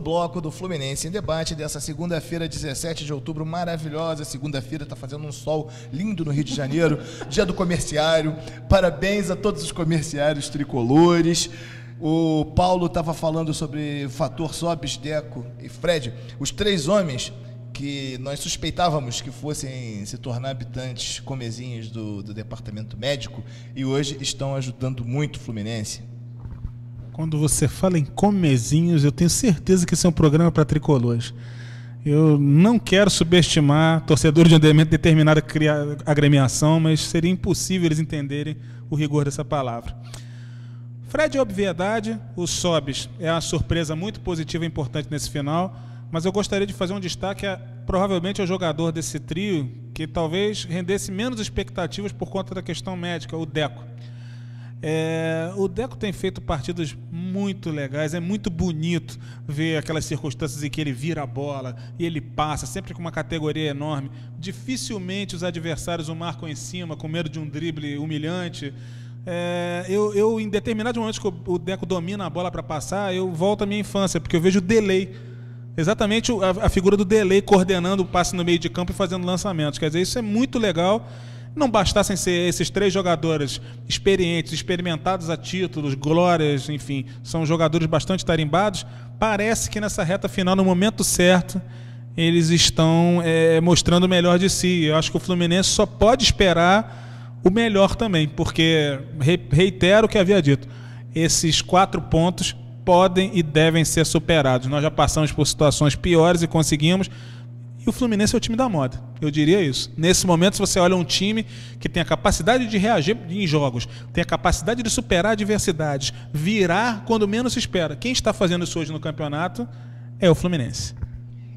bloco do Fluminense em Debate dessa segunda-feira, 17 de outubro, maravilhosa segunda-feira, tá fazendo um sol lindo no Rio de Janeiro, dia do comerciário, parabéns a todos os comerciários tricolores. O Paulo estava falando sobre o fator Sobis, Deco e Fred, os três homens que nós suspeitávamos que fossem se tornar habitantes comezinhos do departamento médico e hoje estão ajudando muito o Fluminense. Quando você fala em comezinhos, eu tenho certeza que esse é um programa para tricolores. Eu não quero subestimar torcedores de uma determinada agremiação, mas seria impossível eles entenderem o rigor dessa palavra. Fred é obviedade, o Sobis é uma surpresa muito positiva e importante nesse final, mas eu gostaria de fazer um destaque provavelmente ao jogador desse trio que talvez rendesse menos expectativas por conta da questão médica, o Deco. O Deco tem feito partidas muito legais, é muito bonito ver aquelas circunstâncias em que ele vira a bola e ele passa, sempre com uma categoria enorme. Dificilmente os adversários o marcam em cima com medo de um drible humilhante. Eu em determinados momentos que o Deco domina a bola para passar, eu volto à minha infância, porque eu vejo o delay, exatamente a figura do delay coordenando o passe no meio de campo e fazendo lançamentos. Quer dizer, isso é muito legal. Não bastassem ser esses três jogadores experientes, experimentados a títulos, glórias, enfim, são jogadores bastante tarimbados, parece que nessa reta final, no momento certo, eles estão mostrando o melhor de si. Eu acho que o Fluminense só pode esperar o melhor também, porque, reitero o que havia dito, esses 4 pontos podem e devem ser superados. Nós já passamos por situações piores e conseguimos. E o Fluminense é o time da moda, eu diria isso. Nesse momento, se você olha um time que tem a capacidade de reagir em jogos, tem a capacidade de superar adversidades, virar quando menos se espera. Quem está fazendo isso hoje no campeonato é o Fluminense.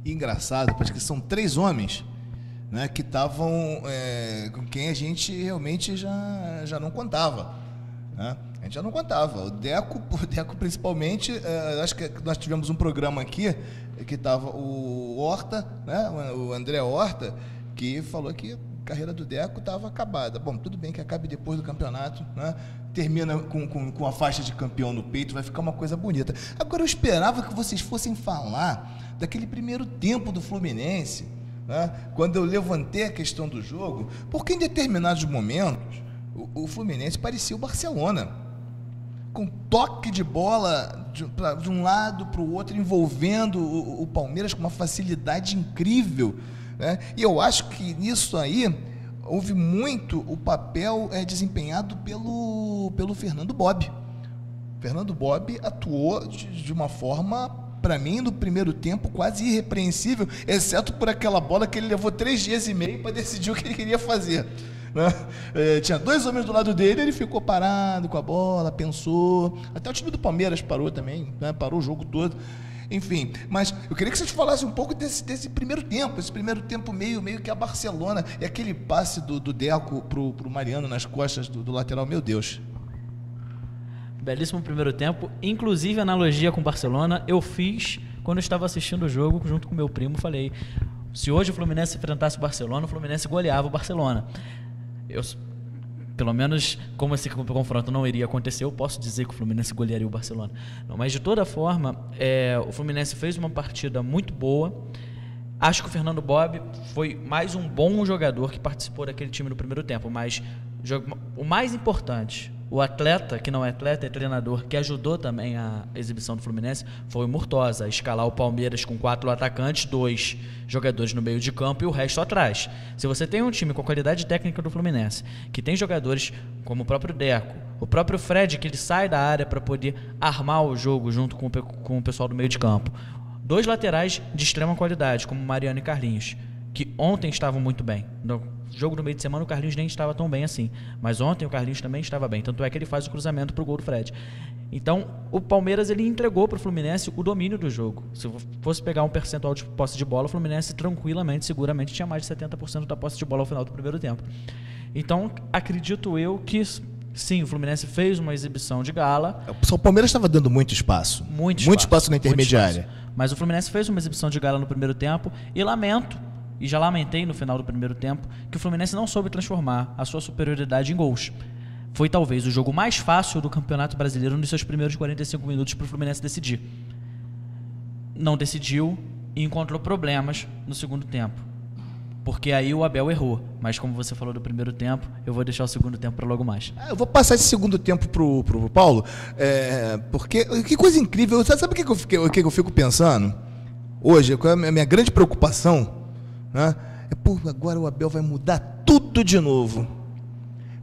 Engraçado, porque são 3 homens, né, que estavam com quem a gente realmente já não contava, né? A gente já não contava. O Deco principalmente, acho que nós tivemos um programa aqui que estava o Horta, né, o André Horta, que falou que a carreira do Deco estava acabada. Bom, tudo bem que acabe depois do campeonato, né? Termina com a faixa de campeão no peito, vai ficar uma coisa bonita. Agora eu esperava que vocês fossem falar daquele primeiro tempo do Fluminense, né, quando eu levantei a questão do jogo, porque em determinados momentos o Fluminense parecia o Barcelona, com toque de bola de um lado para o outro, envolvendo o Palmeiras com uma facilidade incrível, né? E eu acho que nisso aí houve muito o papel desempenhado pelo Fernando Bob. Fernando Bob atuou de uma forma, para mim, no primeiro tempo, quase irrepreensível, exceto por aquela bola que ele levou 3 dias e meio para decidir o que ele queria fazer, né? Tinha 2 homens do lado dele, ele ficou parado com a bola, pensou. Até o time do Palmeiras parou também, né? Parou o jogo todo. Enfim, mas eu queria que vocês falassem um pouco desse primeiro tempo, esse primeiro tempo meio que a Barcelona, e aquele passe do Deco pro Mariano nas costas do lateral, meu Deus. Belíssimo primeiro tempo, inclusive analogia com o Barcelona, eu fiz quando eu estava assistindo o jogo junto com meu primo, falei, se hoje o Fluminense enfrentasse o Barcelona, o Fluminense goleava o Barcelona. Pelo menos, como esse confronto não iria acontecer, eu posso dizer que o Fluminense golearia o Barcelona. Não, mas de toda forma, o Fluminense fez uma partida muito boa. Acho que o Fernando Bob foi mais um bom jogador que participou daquele time no primeiro tempo, mas o mais importante, o atleta, que não é atleta, é treinador, que ajudou também a exibição do Fluminense, foi o Murtosa, escalar o Palmeiras com 4 atacantes, 2 jogadores no meio de campo e o resto atrás. Se você tem um time com a qualidade técnica do Fluminense, que tem jogadores como o próprio Deco, o próprio Fred, que ele sai da área para poder armar o jogo junto com o pessoal do meio de campo, 2 laterais de extrema qualidade, como Mariano e Carlinhos, que ontem estavam muito bem. No jogo no meio de semana o Carlinhos nem estava tão bem assim, mas ontem o Carlinhos também estava bem, tanto é que ele faz o cruzamento para o gol do Fred. Então o Palmeiras ele entregou para o Fluminense o domínio do jogo. Se fosse pegar um percentual de posse de bola, o Fluminense tranquilamente, seguramente tinha mais de 70% da posse de bola ao final do primeiro tempo. Então acredito eu que sim, o Fluminense fez uma exibição de gala. O Palmeiras estava dando muito espaço. Muito espaço na intermediária. Mas o Fluminense fez uma exibição de gala no primeiro tempo e lamento, e já lamentei no final do primeiro tempo, que o Fluminense não soube transformar a sua superioridade em gols. Foi talvez o jogo mais fácil do Campeonato Brasileiro nos seus primeiros 45 minutos para o Fluminense decidir. não decidiu e encontrou problemas no segundo tempo. Porque aí o Abel errou. Mas como você falou do primeiro tempo, eu vou deixar o segundo tempo para logo mais. Eu vou passar esse segundo tempo pro Paulo, porque que coisa incrível. Sabe o que eu fico pensando? Hoje, qual é a minha grande preocupação? Né? Agora o Abel vai mudar tudo de novo.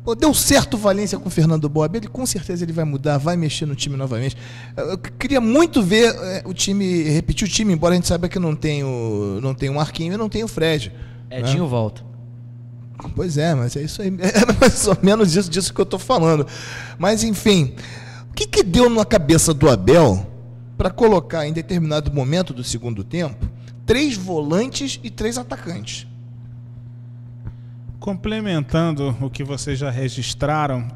Pô, deu certo o Valência com o Fernando Bob, com certeza ele vai mudar, vai mexer no time novamente. Eu queria muito ver o time, repetir o time, embora a gente saiba que não tem o Marquinhos e não tem o Fred. Edinho volta. Pois é, mas é isso aí. É mais ou menos disso que eu estou falando. Mas, enfim, o que deu na cabeça do Abel para colocar em determinado momento do segundo tempo 3 volantes e 3 atacantes? Complementando o que vocês já registraram,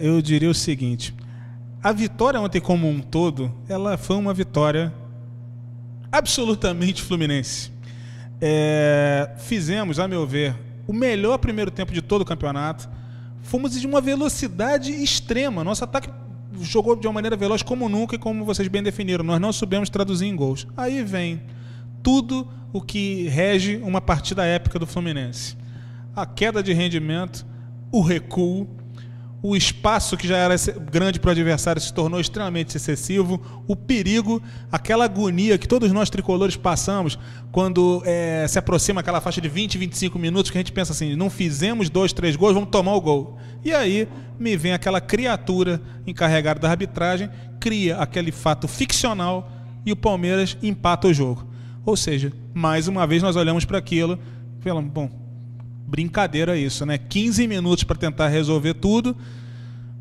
eu diria o seguinte: a vitória ontem como um todo, ela foi uma vitória absolutamente fluminense. Fizemos, a meu ver, o melhor primeiro tempo de todo o campeonato. Fomos de uma velocidade extrema. Nosso ataque jogou de uma maneira veloz como nunca e como vocês bem definiram. Nós não soubemos traduzir em gols. Aí vem tudo o que rege uma partida épica do Fluminense: a queda de rendimento, o recuo, o espaço que já era grande para o adversário se tornou extremamente excessivo, o perigo, aquela agonia que todos nós tricolores passamos quando se aproxima aquela faixa de 20, 25 minutos, que a gente pensa assim: não fizemos 2, 3 gols, vamos tomar o gol. E aí me vem aquela criatura encarregada da arbitragem, cria aquele fato ficcional e o Palmeiras empata o jogo. Ou seja, mais uma vez nós olhamos para aquilo e falamos: bom, brincadeira isso, né? 15 minutos para tentar resolver tudo.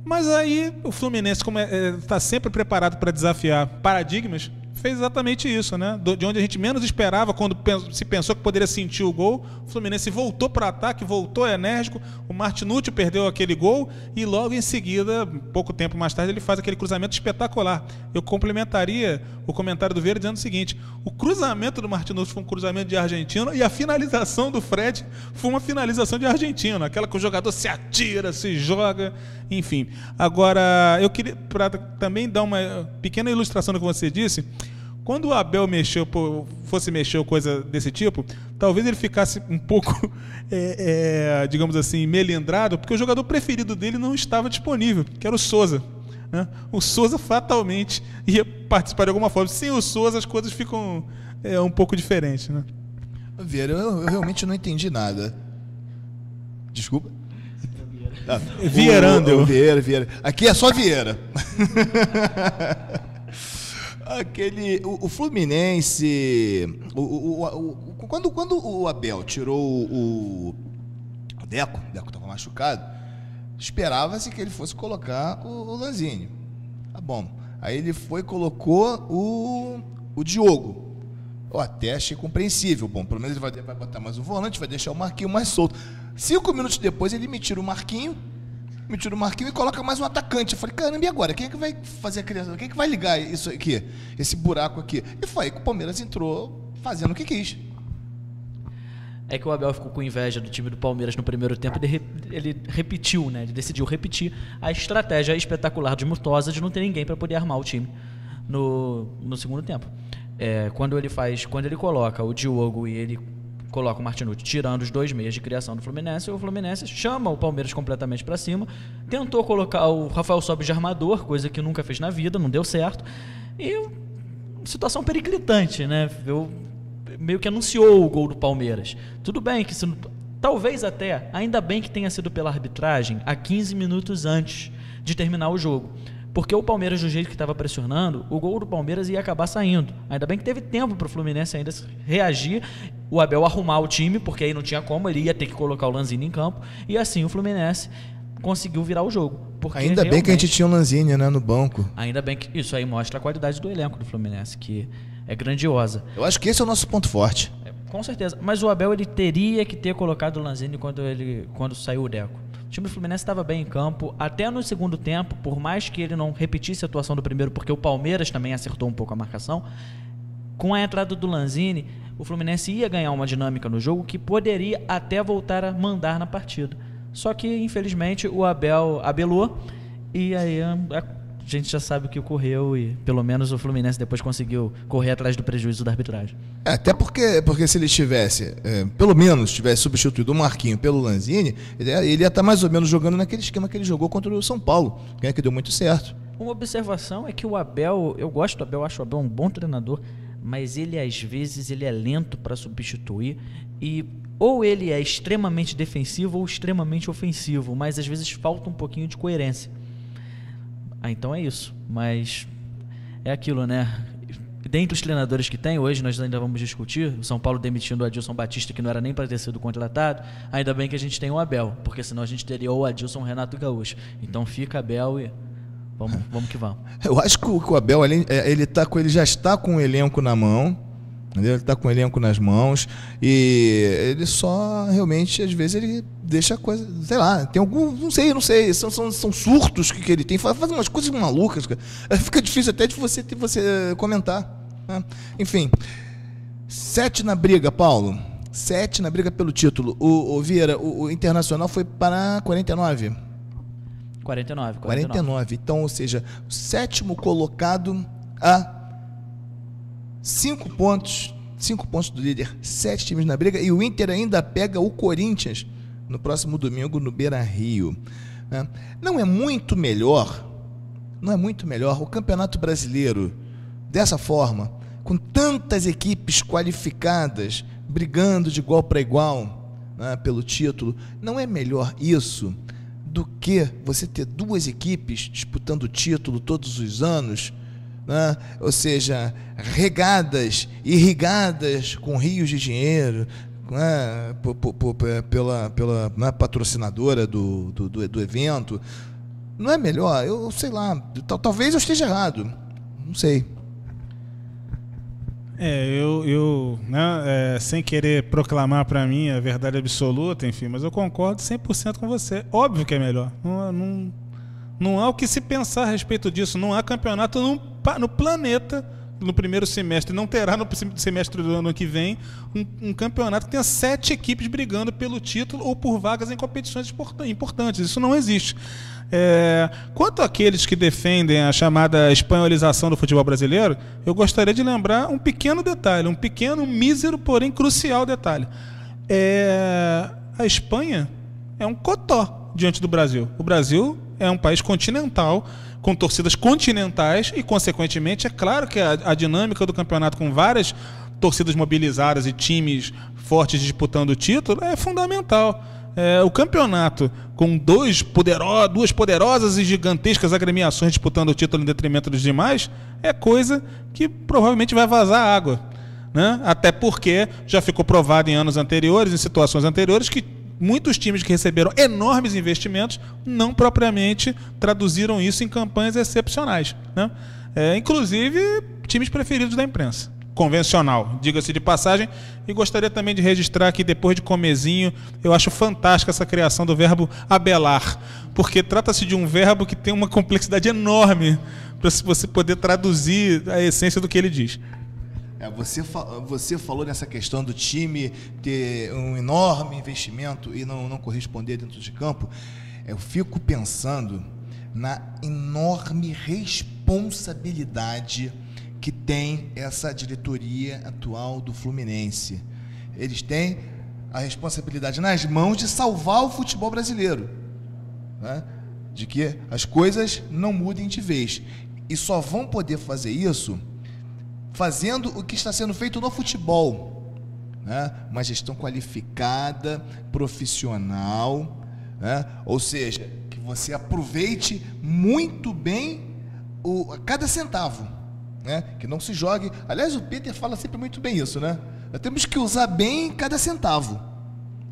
Mas aí o Fluminense, como está sempre preparado para desafiar paradigmas, fez exatamente isso, né? De onde a gente menos esperava, quando se pensou que poderia sentir o gol, o Fluminense voltou para o ataque, voltou enérgico, o Martinútil perdeu aquele gol e logo em seguida, pouco tempo mais tarde, ele faz aquele cruzamento espetacular. Eu complementaria o comentário do Vieira dizendo o seguinte: o cruzamento do Martinútil foi um cruzamento de argentino e a finalização do Fred foi uma finalização de argentino, aquela que o jogador se atira, se joga, enfim. Agora, eu queria também dar uma pequena ilustração do que você disse. Quando o Abel fosse mexer coisa desse tipo, talvez ele ficasse um pouco, digamos assim, melindrado, porque o jogador preferido dele não estava disponível, que era o Souza, né? O Souza fatalmente ia participar de alguma forma. Sem o Souza as coisas ficam um pouco diferentes, né? Vieira, eu realmente não entendi nada. Desculpa. Vieirando. Vieira. Aqui é só Vieira. O Fluminense, quando o Abel tirou o Deco estava machucado, esperava-se que ele fosse colocar o Lanzini. Tá bom. Aí ele colocou o Diogo. Eu até achei compreensível. Bom, pelo menos ele vai botar mais um volante, vai deixar o Marquinhos mais solto. 5 minutos depois ele me tira o Marquinhos e coloca mais um atacante. Eu falei: caramba, e agora? Quem é que vai fazer a criação? Quem é que vai ligar isso aqui? Esse buraco aqui? E foi aí que o Palmeiras entrou fazendo o que quis. É que o Abel ficou com inveja do time do Palmeiras no primeiro tempo. Ele repetiu, né? Ele decidiu repetir a estratégia espetacular de Murtosa de não ter ninguém para poder armar o time no segundo tempo. Quando ele coloca o Diogo e ele coloca o Martinútil, tirando os 2 meias de criação do Fluminense, o Fluminense chama o Palmeiras completamente para cima, tentou colocar o Rafael Sobis de armador, coisa que nunca fez na vida, não deu certo, e situação periclitante, né? Meio que anunciou o gol do Palmeiras. Tudo bem que talvez até, ainda bem que tenha sido pela arbitragem a 15 minutos antes de terminar o jogo. Porque o Palmeiras, do jeito que estava pressionando, o gol do Palmeiras ia acabar saindo. Ainda bem que teve tempo para o Fluminense ainda reagir, o Abel arrumar o time, porque aí não tinha como, ele ia ter que colocar o Lanzini em campo, e assim o Fluminense conseguiu virar o jogo. Ainda bem que a gente tinha o Lanzini, né, no banco. Ainda bem que isso aí mostra a qualidade do elenco do Fluminense, que é grandiosa. Eu acho que esse é o nosso ponto forte. Com certeza. Mas o Abel ele teria que ter colocado o Lanzini quando saiu o Deco. O time do Fluminense estava bem em campo, até no segundo tempo, por mais que ele não repetisse a atuação do primeiro, porque o Palmeiras também acertou um pouco a marcação. Com a entrada do Lanzini, o Fluminense ia ganhar uma dinâmica no jogo que poderia até voltar a mandar na partida. Só que, infelizmente, o Abel abelou e aí a gente já sabe o que ocorreu e pelo menos o Fluminense depois conseguiu correr atrás do prejuízo da arbitragem. Até porque se ele tivesse, pelo menos tivesse substituído o Marquinho pelo Lanzini, ele ia estar mais ou menos jogando naquele esquema que ele jogou contra o São Paulo, que deu muito certo. Uma observação é que o Abel, eu gosto do Abel, acho o Abel um bom treinador, mas ele às vezes ele é lento para substituir e ou ele é extremamente defensivo ou extremamente ofensivo, mas às vezes falta um pouquinho de coerência. Então é isso, mas é aquilo, né? Dentre os treinadores que tem, hoje nós ainda vamos discutir, o São Paulo demitindo o Adilson Batista, que não era nem para ter sido contratado, ainda bem que a gente tem o Abel, porque senão a gente teria o Adilson, o Renato Gaúcho. Então fica Abel e vamos que vamos. Eu acho que o Abel, ele já está com o elenco na mão, entendeu? Ele está com o elenco nas mãos e ele só realmente, às vezes, ele deixa a coisa, sei lá, tem algum, não sei, são surtos que ele tem, faz umas coisas malucas, cara. Fica difícil até de você comentar, né? Enfim, 7 na briga, Paulo, 7 na briga pelo título. O Vieira, o Internacional foi para 49. 49. Então, ou seja, o 7º colocado a 5 pontos do líder, 7 times na briga, e o Inter ainda pega o Corinthians no próximo domingo no Beira-Rio. Não é muito melhor o Campeonato Brasileiro dessa forma, com tantas equipes qualificadas, brigando de igual para igual, né, pelo título? Não é melhor isso do que você ter 2 equipes disputando o título todos os anos, né? Ou seja, irrigadas com rios de dinheiro, né? pela né, patrocinadora do evento? Não é melhor? Eu sei lá, talvez eu esteja errado, não sei. Eu sem querer proclamar para mim a verdade absoluta, enfim, mas eu concordo 100% com você. Óbvio que é melhor. Não há o que se pensar a respeito disso. Não há campeonato no planeta no primeiro semestre. Não terá no semestre do ano que vem um campeonato que tenha 7 equipes brigando pelo título ou por vagas em competições importantes. Isso não existe. Quanto àqueles que defendem a chamada espanholização do futebol brasileiro, eu gostaria de lembrar um pequeno detalhe, um pequeno, mísero, porém crucial detalhe. A Espanha é um cotó diante do Brasil. O Brasil é um país continental, com torcidas continentais e, consequentemente, é claro que a dinâmica do campeonato com várias torcidas mobilizadas e times fortes disputando o título é fundamental. O campeonato com duas poderosas e gigantescas agremiações disputando o título em detrimento dos demais é coisa que provavelmente vai vazar água, né? Até porque já ficou provado em anos anteriores, em situações anteriores, que muitos times que receberam enormes investimentos não propriamente traduziram isso em campanhas excepcionais, né? Inclusive times preferidos da imprensa convencional, diga-se de passagem. E gostaria também de registrar que, depois de comezinho, eu acho fantástica essa criação do verbo abelar, porque trata-se de um verbo que tem uma complexidade enorme para você poder traduzir a essência do que ele diz. Você falou nessa questão do time ter um enorme investimento e não corresponder dentro de campo. Eu fico pensando na enorme responsabilidade que tem essa diretoria atual do Fluminense. Eles têm a responsabilidade nas mãos de salvar o futebol brasileiro, né? De que as coisas não mudem de vez. E só vão poder fazer isso fazendo o que está sendo feito no futebol, né? Uma gestão qualificada, profissional, né? Ou seja, que você aproveite muito bem cada centavo, né? Que não se jogue. Aliás, o Peter fala sempre muito bem isso, né? Nós temos que usar bem cada centavo,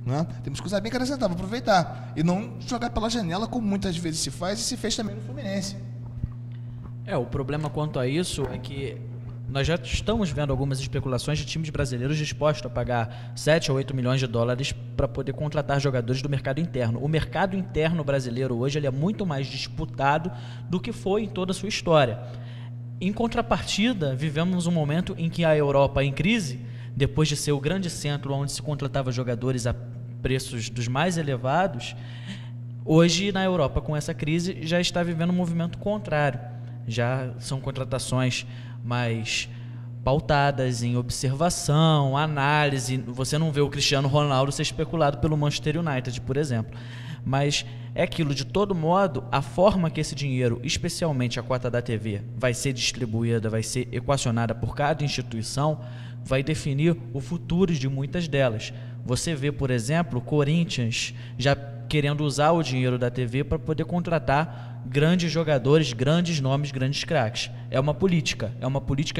né? Temos que usar bem cada centavo, aproveitar e não jogar pela janela, como muitas vezes se faz e se fez também no Fluminense. O problema quanto a isso é que nós já estamos vendo algumas especulações de times brasileiros dispostos a pagar 7 ou 8 milhões de dólares para poder contratar jogadores do mercado interno. O mercado interno brasileiro hoje ele é muito mais disputado do que foi em toda a sua história. Em contrapartida, vivemos um momento em que a Europa em crise, depois de ser o grande centro onde se contratava jogadores a preços dos mais elevados, hoje na Europa com essa crise já está vivendo um movimento contrário. Já são contratações mais pautadas em observação, análise. Você não vê o Cristiano Ronaldo ser especulado pelo Manchester United, por exemplo. Mas é aquilo, de todo modo, a forma que esse dinheiro, especialmente a cota da TV, vai ser distribuída, vai ser equacionada por cada instituição, vai definir o futuro de muitas delas. Você vê, por exemplo, o Corinthians já querendo usar o dinheiro da TV para poder contratar grandes jogadores, grandes nomes, grandes craques. É uma política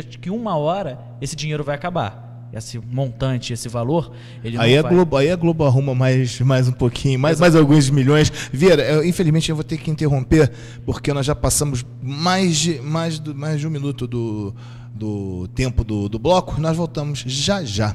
que uma hora esse dinheiro vai acabar. Esse montante, esse valor, ele aí não vai... Aí a Globo arruma mais um pouquinho, mais alguns milhões. Vieira, infelizmente eu vou ter que interromper, porque nós já passamos mais de um minuto do tempo do bloco. Nós voltamos já já.